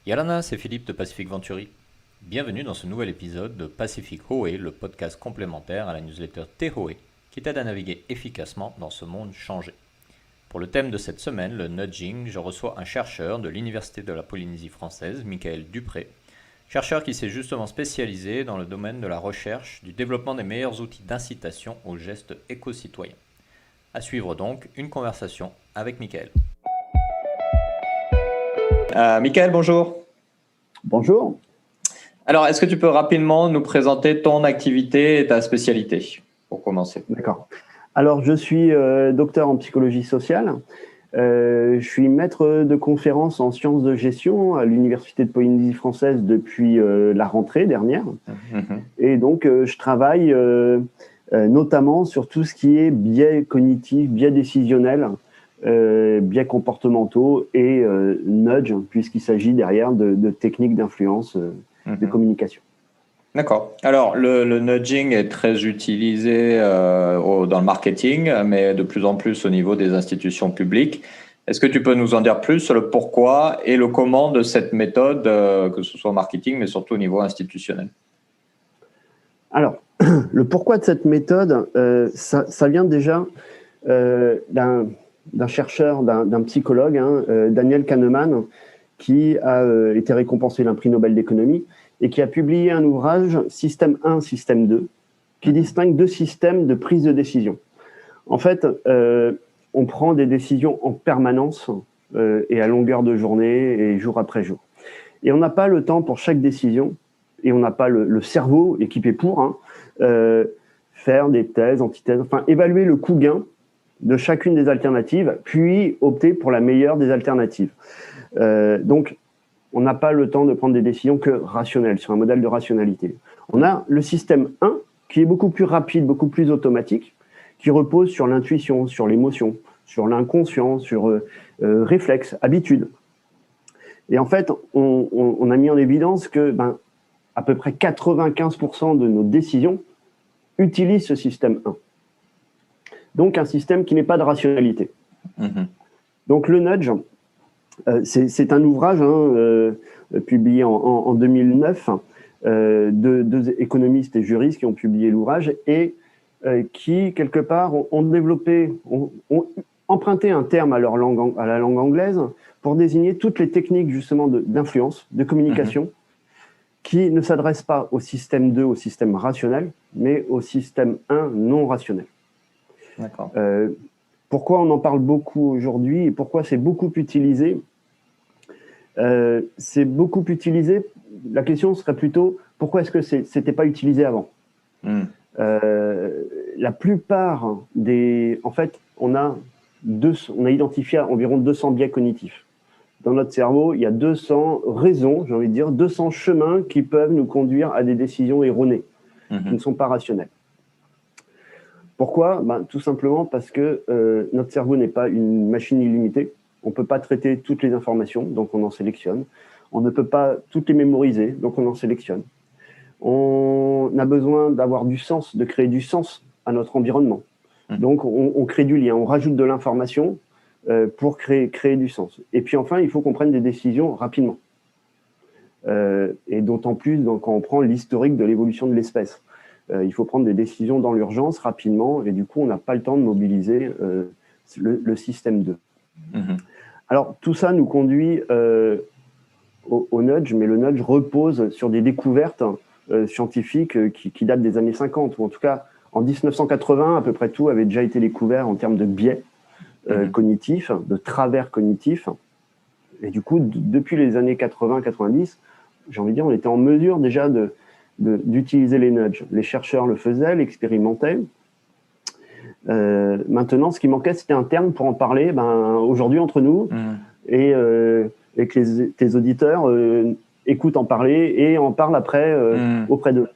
Yalana, c'est Philippe de Pacific Venturi. Bienvenue dans ce nouvel épisode de Pacific Hoé, le podcast complémentaire à la newsletter Tehoe, qui t'aide à naviguer efficacement dans ce monde changé. Pour le thème de cette semaine, le nudging, je reçois un chercheur de l'Université de la Polynésie française, Michael Dupré, chercheur qui s'est justement spécialisé dans le domaine de la recherche, du développement des meilleurs outils d'incitation aux gestes éco-citoyens. À suivre donc une conversation avec Michael. Michael, bonjour. Bonjour. Alors, est-ce que tu peux rapidement nous présenter ton activité et ta spécialité, pour commencer? D'accord. Alors, je suis docteur en psychologie sociale. Je suis maître de conférences en sciences de gestion à l'Université de Polynésie française depuis la rentrée dernière. Et donc, je travaille notamment sur tout ce qui est biais cognitifs, biais décisionnels, biais comportementaux et nudge, puisqu'il s'agit derrière de techniques d'influence de communication. D'accord. Alors, le nudging est très utilisé dans le marketing, mais de plus en plus au niveau des institutions publiques. Est-ce que tu peux nous en dire plus sur le pourquoi et le comment de cette méthode, que ce soit au marketing, mais surtout au niveau institutionnel? Alors, le pourquoi de cette méthode, ça vient déjà d'un chercheur, d'un psychologue, Daniel Kahneman, qui a été récompensé d'un prix Nobel d'économie et qui a publié un ouvrage, Système 1, Système 2, qui distingue deux systèmes de prise de décision. En fait, on prend des décisions en permanence et à longueur de journée et jour après jour. Et on n'a pas le temps pour chaque décision et on n'a pas le cerveau équipé pour faire des thèses, antithèses, enfin évaluer le coût-gain de chacune des alternatives, puis opter pour la meilleure des alternatives. Donc, on n'a pas le temps de prendre des décisions que rationnelles, sur un modèle de rationalité. On a le système 1, qui est beaucoup plus rapide, beaucoup plus automatique, qui repose sur l'intuition, sur l'émotion, sur l'inconscient, sur réflexe, habitude. Et en fait, on a mis en évidence que à peu près 95% de nos décisions utilisent ce système 1. Donc, un système qui n'est pas de rationalité. Donc, le nudge, c'est un ouvrage publié en 2009 deux économistes et juristes qui ont publié l'ouvrage et qui, quelque part, ont emprunté un terme à la langue anglaise pour désigner toutes les techniques, justement, d'influence, de communication, qui ne s'adressent pas au système 2, au système rationnel, mais au système 1 non rationnel. D'accord. Pourquoi on en parle beaucoup aujourd'hui et pourquoi c'est beaucoup utilisé? C'est beaucoup utilisé. La question serait plutôt pourquoi est-ce que c'était pas utilisé avant? La plupart en fait, on a identifié environ 200 biais cognitifs. Dans notre cerveau, il y a 200 raisons, j'ai envie de dire, 200 chemins qui peuvent nous conduire à des décisions erronées, qui ne sont pas rationnelles. Pourquoi? Tout simplement parce que notre cerveau n'est pas une machine illimitée. On ne peut pas traiter toutes les informations, donc on en sélectionne. On ne peut pas toutes les mémoriser, donc on en sélectionne. On a besoin d'avoir du sens, de créer du sens à notre environnement. Donc on crée du lien, on rajoute de l'information pour créer du sens. Et puis enfin, il faut qu'on prenne des décisions rapidement. Et d'autant plus quand on prend l'historique de l'évolution de l'espèce. Il faut prendre des décisions dans l'urgence rapidement et du coup, on n'a pas le temps de mobiliser le système 2. Alors, tout ça nous conduit au nudge, mais le nudge repose sur des découvertes scientifiques qui datent des années 50, ou en tout cas, en 1980, à peu près tout avait déjà été découvert en termes de biais cognitifs, de travers cognitifs. Et du coup, depuis les années 80-90, j'ai envie de dire, on était en mesure déjà d'utiliser les nudges. Les chercheurs le faisaient, l'expérimentaient. Maintenant, ce qui manquait, c'était un terme pour en parler aujourd'hui entre nous et que tes auditeurs écoutent en parler et en parlent après auprès d'eux.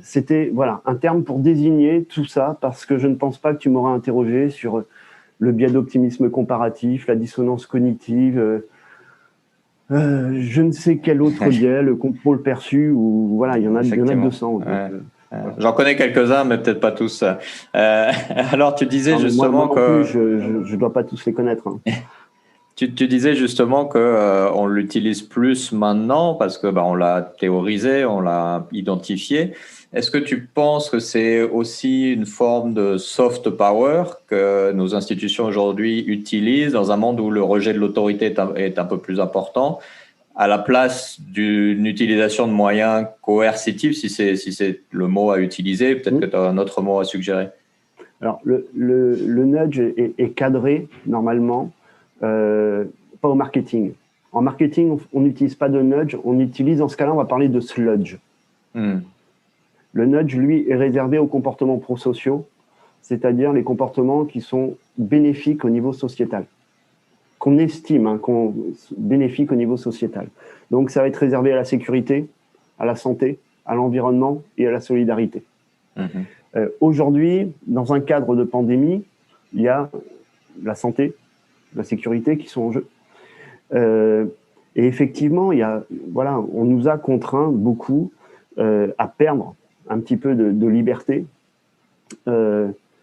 C'était un terme pour désigner tout ça parce que je ne pense pas que tu m'auras interrogé sur le biais d'optimisme comparatif, la dissonance cognitive, je ne sais quel autre biais, le contrôle perçu, ou il y en a 200. J'en connais quelques-uns, mais peut-être pas tous. Alors, tu disais justement moi non plus, je ne dois pas tous les connaître. Tu disais justement que on l'utilise plus maintenant parce que on l'a théorisé, on l'a identifié. Est-ce que tu penses que c'est aussi une forme de soft power que nos institutions aujourd'hui utilisent dans un monde où le rejet de l'autorité est un peu plus important, à la place d'une utilisation de moyens coercitifs, si c'est le mot à utiliser? Peut-être que tu as un autre mot à suggérer. Alors, le nudge est cadré normalement, pas au marketing. En marketing, on n'utilise pas de nudge, on utilise, dans ce cas-là, on va parler de sludge. Le nudge, lui, est réservé aux comportements prosociaux, c'est-à-dire les comportements qui sont bénéfiques au niveau sociétal, qu'on estime bénéfiques au niveau sociétal. Donc, ça va être réservé à la sécurité, à la santé, à l'environnement et à la solidarité. Aujourd'hui, dans un cadre de pandémie, il y a la santé, la sécurité qui sont en jeu. Et effectivement, on nous a contraints beaucoup à perdre un petit peu de liberté.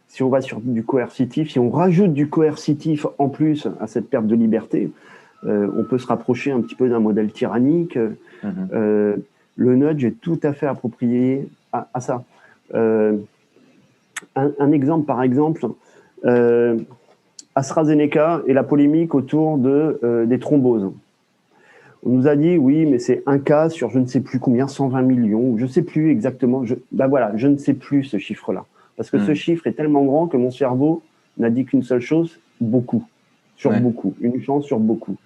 Si on va sur du coercitif, si on rajoute du coercitif en plus à cette perte de liberté, on peut se rapprocher un petit peu d'un modèle tyrannique. Le nudge est tout à fait approprié à ça. Un exemple, par exemple, AstraZeneca et la polémique autour des thromboses. On nous a dit, oui, mais c'est un cas sur je ne sais plus combien, 120 millions, je ne sais plus exactement. Je ne sais plus ce chiffre-là. Parce que ce chiffre est tellement grand que mon cerveau n'a dit qu'une seule chose, beaucoup. Sur beaucoup. Une chance sur beaucoup.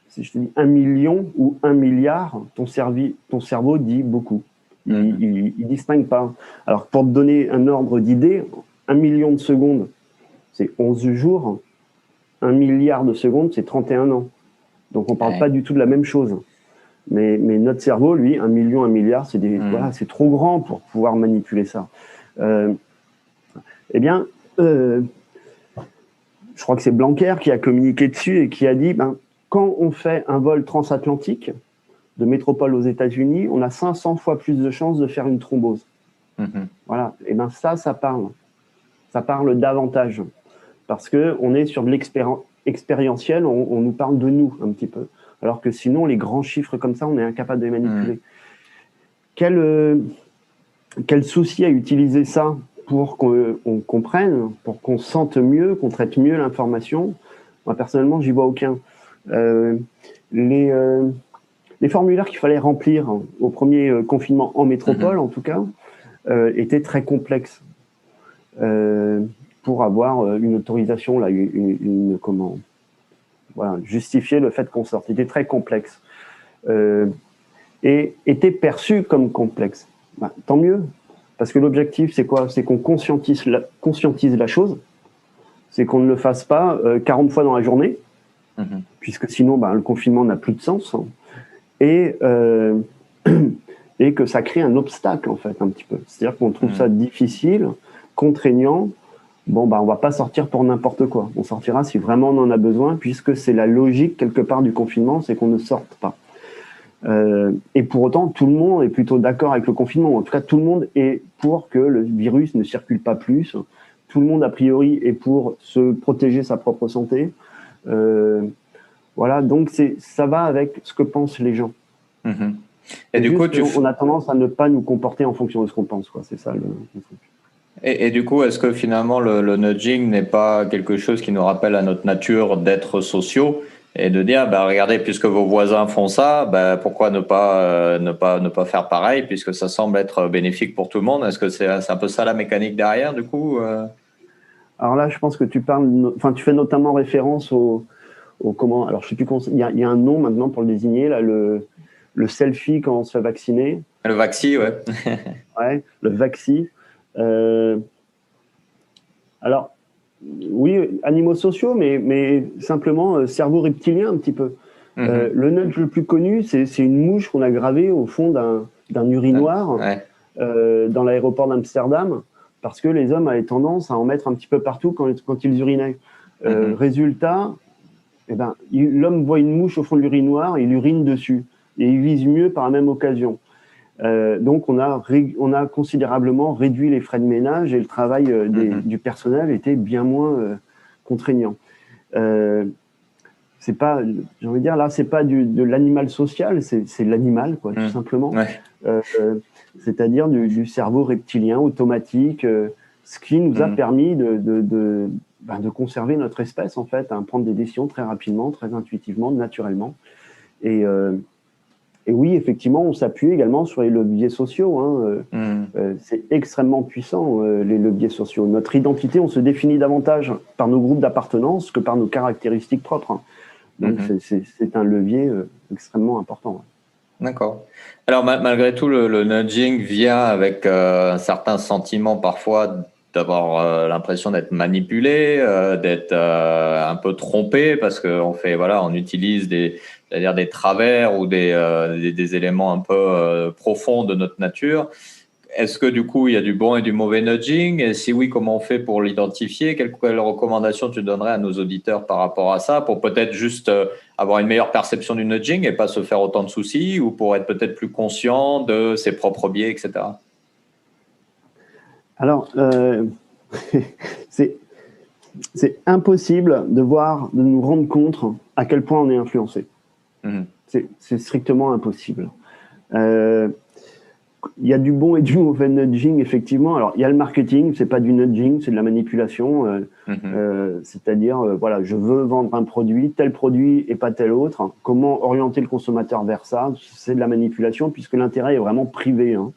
Si je te dis 1 million ou 1 milliard, ton cerveau dit beaucoup. Il distingue pas. Alors, pour te donner un ordre d'idée, 1 million de secondes, c'est 11 jours. 1 milliard de secondes, c'est 31 ans. Donc, on ne parle pas du tout de la même chose. Mais notre cerveau, lui, 1 million, 1 milliard, c'est trop grand pour pouvoir manipuler ça. Je crois que c'est Blanquer qui a communiqué dessus et qui a dit, quand on fait un vol transatlantique de métropole aux États-Unis, on a 500 fois plus de chances de faire une thrombose. Voilà. Et ça parle. Ça parle davantage. Parce qu'on est sur de expérientiel, on nous parle de nous un petit peu. Alors que sinon, les grands chiffres comme ça, on est incapable de les manipuler. Quel souci à utiliser ça pour qu'on comprenne, pour qu'on sente mieux, qu'on traite mieux l'information? Moi, personnellement, j'y vois aucun. Les formulaires qu'il fallait remplir au premier confinement en métropole, en tout cas, étaient très complexes. Pour avoir une autorisation, là, justifier le fait qu'on sorte. C'était très complexe. Et était perçu comme complexe. Tant mieux, parce que l'objectif, c'est quoi? C'est qu'on conscientise la chose, c'est qu'on ne le fasse pas 40 fois dans la journée, puisque sinon, le confinement n'a plus de sens, et que ça crée un obstacle, en fait, un petit peu. C'est-à-dire qu'on trouve ça difficile, contraignant. On va pas sortir pour n'importe quoi. On sortira si vraiment on en a besoin, puisque c'est la logique, quelque part, du confinement, c'est qu'on ne sorte pas. Et pour autant, tout le monde est plutôt d'accord avec le confinement. En tout cas, tout le monde est pour que le virus ne circule pas plus. Tout le monde, a priori, est pour se protéger sa propre santé. Voilà, donc ça va avec ce que pensent les gens. Et du coup, on a tendance à ne pas nous comporter en fonction de ce qu'on pense, quoi. C'est ça le truc. Et du coup, est-ce que finalement le nudging n'est pas quelque chose qui nous rappelle à notre nature d'être sociaux et de dire, regardez, puisque vos voisins font ça, pourquoi ne pas faire pareil, puisque ça semble être bénéfique pour tout le monde? Est-ce que c'est un peu ça la mécanique derrière, du coup? Alors là, je pense que tu fais notamment référence au comment. Alors, je sais plus comment. Il y a un nom maintenant pour le désigner, là, le selfie quand on se fait vacciner. Le vaxi, ouais. Ouais, le vaxi. Alors, oui, animaux sociaux, mais simplement cerveau reptilien un petit peu. Le nudge le plus connu, c'est une mouche qu'on a gravée au fond d'un urinoir dans l'aéroport d'Amsterdam, parce que les hommes avaient tendance à en mettre un petit peu partout quand ils urinaient. Résultat, l'homme voit une mouche au fond de l'urinoir, il urine dessus, et il vise mieux par la même occasion. Donc, on a considérablement réduit les frais de ménage et le travail du personnel était bien moins contraignant. c'est pas, j'ai envie de dire, là, c'est pas de l'animal social, c'est l'animal, quoi, tout simplement. Ouais. C'est-à-dire du cerveau reptilien automatique, ce qui nous a permis de conserver notre espèce, en fait, hein, prendre des décisions très rapidement, très intuitivement, naturellement. Et oui, effectivement, on s'appuie également sur les leviers sociaux. Hein. C'est extrêmement puissant, les leviers sociaux. Notre identité, on se définit davantage par nos groupes d'appartenance que par nos caractéristiques propres. Hein. Donc, c'est un levier extrêmement important. D'accord. Alors, malgré tout, le nudging vient avec un certain sentiment parfois d'avoir l'impression d'être manipulé, d'être un peu trompé, parce qu'on fait, voilà, on utilise c'est-à-dire des travers ou des éléments un peu profonds de notre nature. Est-ce que du coup, il y a du bon et du mauvais nudging? Et si oui, comment on fait pour l'identifier? Quelles recommandations tu donnerais à nos auditeurs par rapport à ça, pour peut-être juste avoir une meilleure perception du nudging et pas se faire autant de soucis, ou pour être peut-être plus conscient de ses propres biais, etc.? Alors, c'est impossible de nous rendre compte à quel point on est influencé. C'est strictement impossible. Il y a du bon et du mauvais nudging, effectivement. Alors, il y a le marketing, c'est pas du nudging, c'est de la manipulation. C'est-à-dire, voilà, je veux vendre un produit, tel produit et pas tel autre. Comment orienter le consommateur vers ça? C'est de la manipulation, puisque l'intérêt est vraiment privé. Hein.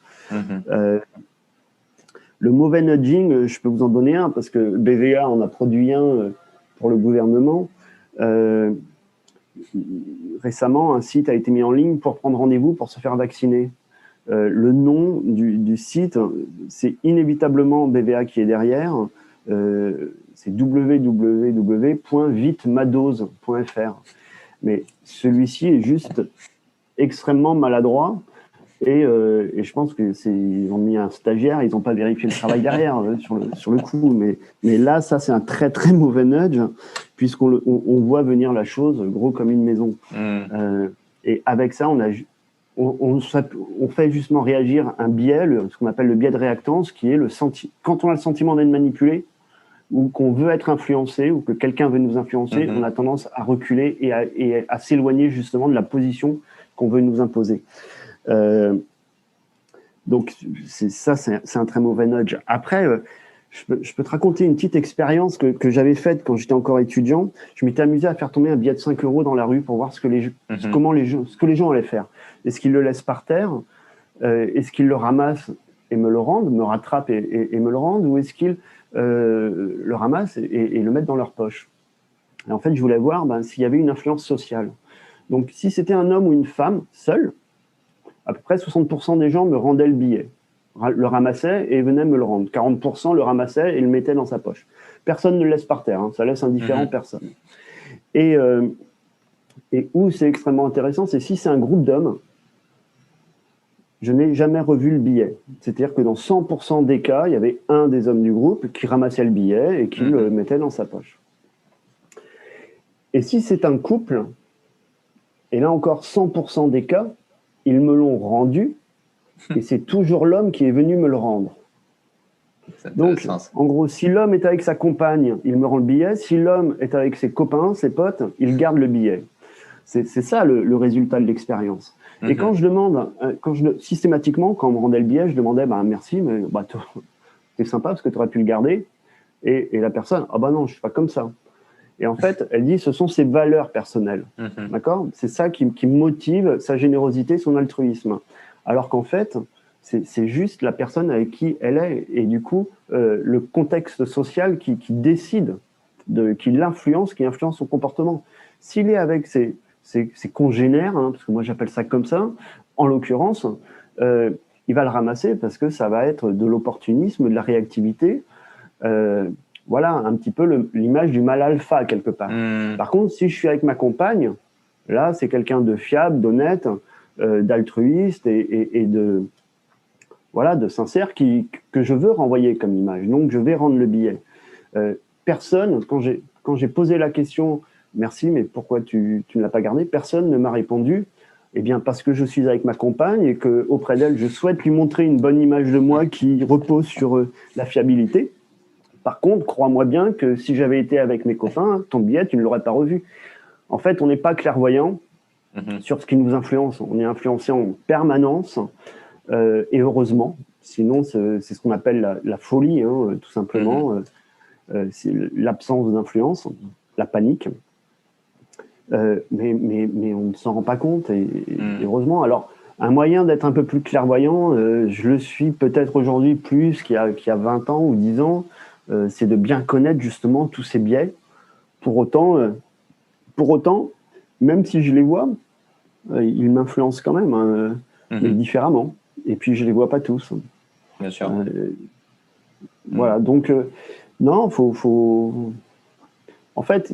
Le mauvais nudging, je peux vous en donner un, parce que BVA en a produit un pour le gouvernement. Récemment, un site a été mis en ligne pour prendre rendez-vous pour se faire vacciner. Le nom du site, c'est inévitablement BVA qui est derrière. C'est www.vitemadose.fr. Mais celui-ci est juste extrêmement maladroit. Et je pense ils ont mis un stagiaire, ils n'ont pas vérifié le travail derrière sur le coup. Mais là, ça, c'est un très, très mauvais nudge, puisqu'on voit venir la chose gros comme une maison. Et avec ça, on fait justement réagir un biais, ce qu'on appelle le biais de réactance, qui est quand on a le sentiment d'être manipulé, ou qu'on veut être influencé, ou que quelqu'un veut nous influencer, on a tendance à reculer et à s'éloigner justement de la position qu'on veut nous imposer. Donc c'est un très mauvais nudge. Après, je peux te raconter une petite expérience que j'avais faite quand j'étais encore étudiant. Je m'étais amusé à faire tomber un billet de 5 € dans la rue pour voir ce que les gens allaient faire. Est-ce qu'ils le laissent par terre? Est-ce qu'ils le ramassent et me le rendent, me rattrapent et me le rendent? Ou est-ce qu'ils le ramassent et le mettent dans leur poche? Et en fait, je voulais voir s'il y avait une influence sociale. Donc, si c'était un homme ou une femme seul, à peu près 60% des gens me rendaient le billet, le ramassaient et venaient me le rendre. 40% le ramassaient et le mettaient dans sa poche. Personne ne le laisse par terre, hein, ça laisse indifférent personne. Et où c'est extrêmement intéressant, c'est si c'est un groupe d'hommes, je n'ai jamais revu le billet. C'est-à-dire que dans 100% des cas, il y avait un des hommes du groupe qui ramassait le billet et qui le mettait dans sa poche. Et si c'est un couple, et là encore 100% des cas, ils me l'ont rendu, et c'est toujours l'homme qui est venu me le rendre. Donc, en gros, si l'homme est avec sa compagne, il me rend le billet. Si l'homme est avec ses copains, ses potes, il garde le billet. C'est ça le résultat de l'expérience. Et quand je demande, systématiquement, quand on me rendait le billet, je demandais merci, mais c'est sympa parce que tu aurais pu le garder. Et la personne, non, je ne suis pas comme ça. Et en fait, elle dit, ce sont ses valeurs personnelles. D'accord ? C'est ça qui motive sa générosité, son altruisme. Alors qu'en fait, c'est juste la personne avec qui elle est. Et du coup, le contexte social qui décide, qui l'influence, qui influence son comportement. S'il est avec ses congénères, parce que moi j'appelle ça comme ça, en l'occurrence, il va le ramasser parce que ça va être de l'opportunisme, de la réactivité. Voilà un petit peu l'image du mâle alpha quelque part. Par contre, si je suis avec ma compagne, là c'est quelqu'un de fiable, d'honnête, d'altruiste et de sincère que je veux renvoyer comme image. Donc je vais rendre le billet. Personne, quand j'ai posé la question, merci, mais pourquoi tu ne l'as pas gardé? Personne ne m'a répondu. Eh bien, parce que je suis avec ma compagne et qu'auprès d'elle, je souhaite lui montrer une bonne image de moi qui repose sur la fiabilité. Par contre, crois-moi bien que si j'avais été avec mes copains, ton billet, tu ne l'aurais pas revu. En fait, on n'est pas clairvoyant sur ce qui nous influence. On est influencé en permanence, et heureusement. Sinon, c'est ce qu'on appelle la folie, hein, tout simplement. C'est l'absence d'influence, la panique. Mais on ne s'en rend pas compte, et heureusement. Alors, un moyen d'être un peu plus clairvoyant, je le suis peut-être aujourd'hui plus qu'il y a 20 ans ou 10 ans, c'est de bien connaître justement tous ces biais. Pour autant, même si je les vois, ils m'influencent quand même, hein, mais différemment. Et puis, je les vois pas tous. Bien sûr. Voilà, donc, non, en fait,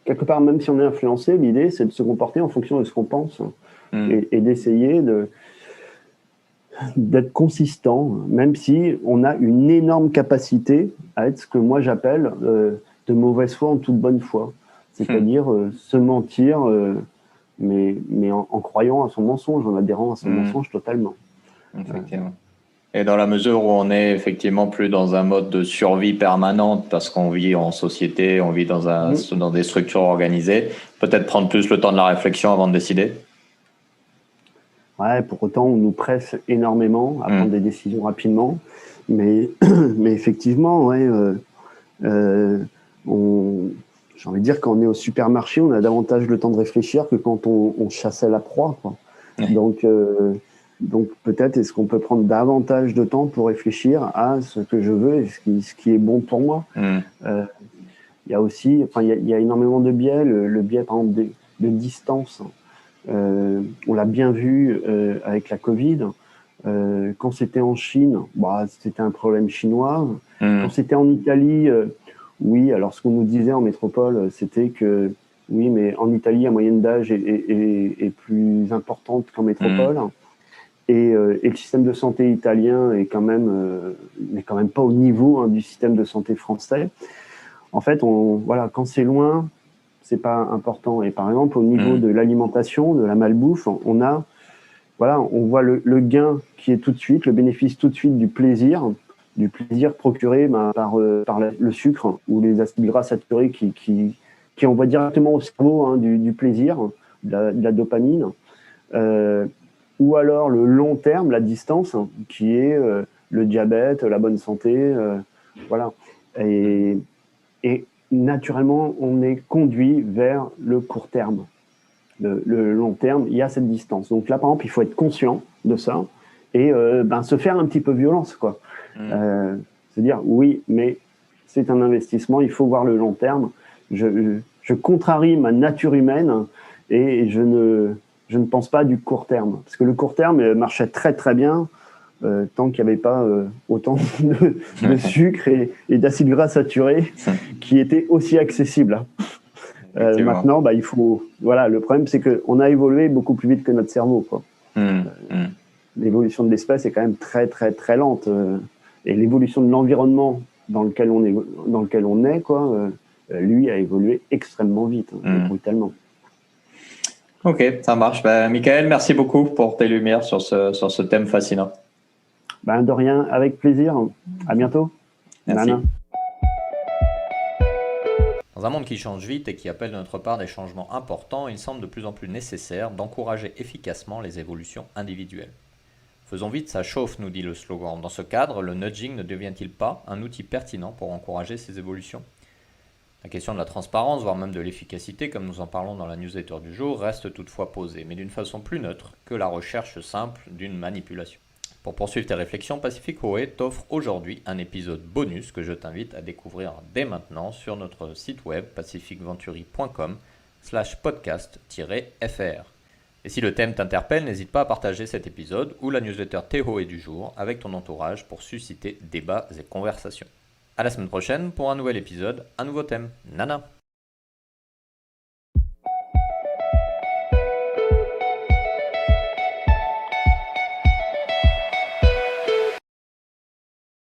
quelque part, même si on est influencé, l'idée, c'est de se comporter en fonction de ce qu'on pense et d'essayer d'être consistant, même si on a une énorme capacité à être ce que moi j'appelle de mauvaise foi en toute bonne foi. C'est-à-dire se mentir, mais en croyant à son mensonge, en adhérant à son mensonge totalement. Effectivement. Et dans la mesure où on est effectivement plus dans un mode de survie permanente parce qu'on vit en société, on vit dans des structures organisées, peut-être prendre plus le temps de la réflexion avant de décider. Ouais, pour autant, on nous presse énormément à prendre des décisions rapidement. Mais effectivement, ouais, j'ai envie de dire, quand on est au supermarché, on a davantage le temps de réfléchir que quand on chassait la proie, quoi. Donc peut-être est-ce qu'on peut prendre davantage de temps pour réfléchir à ce que je veux et ce qui est bon pour moi. Il y a aussi, il y a énormément de biais, le biais par exemple de distance. On l'a bien vu avec la Covid. Quand c'était en Chine, c'était un problème chinois. Quand c'était en Italie, oui, alors ce qu'on nous disait en métropole, c'était que oui, mais en Italie, la moyenne d'âge est plus importante qu'en métropole. Et le système de santé italien n'est quand même pas au niveau du système de santé français. En fait, quand c'est loin, c'est pas important. Et par exemple, au niveau de l'alimentation, de la malbouffe, on voit le gain qui est tout de suite, le bénéfice tout de suite du plaisir procuré par le sucre ou les acides gras saturés qui envoient directement au cerveau du plaisir, de la dopamine. Ou alors le long terme, la distance, qui est le diabète, la bonne santé, voilà. Et naturellement, on est conduit vers le court terme. Le long terme, il y a cette distance. Donc là, par exemple, il faut être conscient de ça et se faire un petit peu violence, quoi. Se dire, oui, mais c'est un investissement, il faut voir le long terme. Je contrarie ma nature humaine et je ne pense pas du court terme. Parce que le court terme marchait très très bien tant qu'il n'y avait pas autant de sucre et d'acides gras saturés qui étaient aussi accessibles. Maintenant, il faut... Voilà, le problème, c'est qu'on a évolué beaucoup plus vite que notre cerveau, quoi. L'évolution de l'espèce est quand même très très très lente. Et l'évolution de l'environnement dans lequel on est, quoi, lui a évolué extrêmement vite, brutalement. Ok, ça marche. Michael, merci beaucoup pour tes lumières sur ce thème fascinant. De rien, avec plaisir. À bientôt. Merci. Nana. Dans un monde qui change vite et qui appelle de notre part des changements importants, il semble de plus en plus nécessaire d'encourager efficacement les évolutions individuelles. Faisons vite, ça chauffe, nous dit le slogan. Dans ce cadre, le nudging ne devient-il pas un outil pertinent pour encourager ces évolutions ? La question de la transparence, voire même de l'efficacité, comme nous en parlons dans la newsletter du jour, reste toutefois posée, mais d'une façon plus neutre que la recherche simple d'une manipulation. Pour poursuivre tes réflexions, Pacific Hoé t'offre aujourd'hui un épisode bonus que je t'invite à découvrir dès maintenant sur notre site web pacificventuri.com/podcast-fr. Et si le thème t'interpelle, n'hésite pas à partager cet épisode ou la newsletter Hoé du jour avec ton entourage pour susciter débats et conversations. À la semaine prochaine pour un nouvel épisode, un nouveau thème. Nana!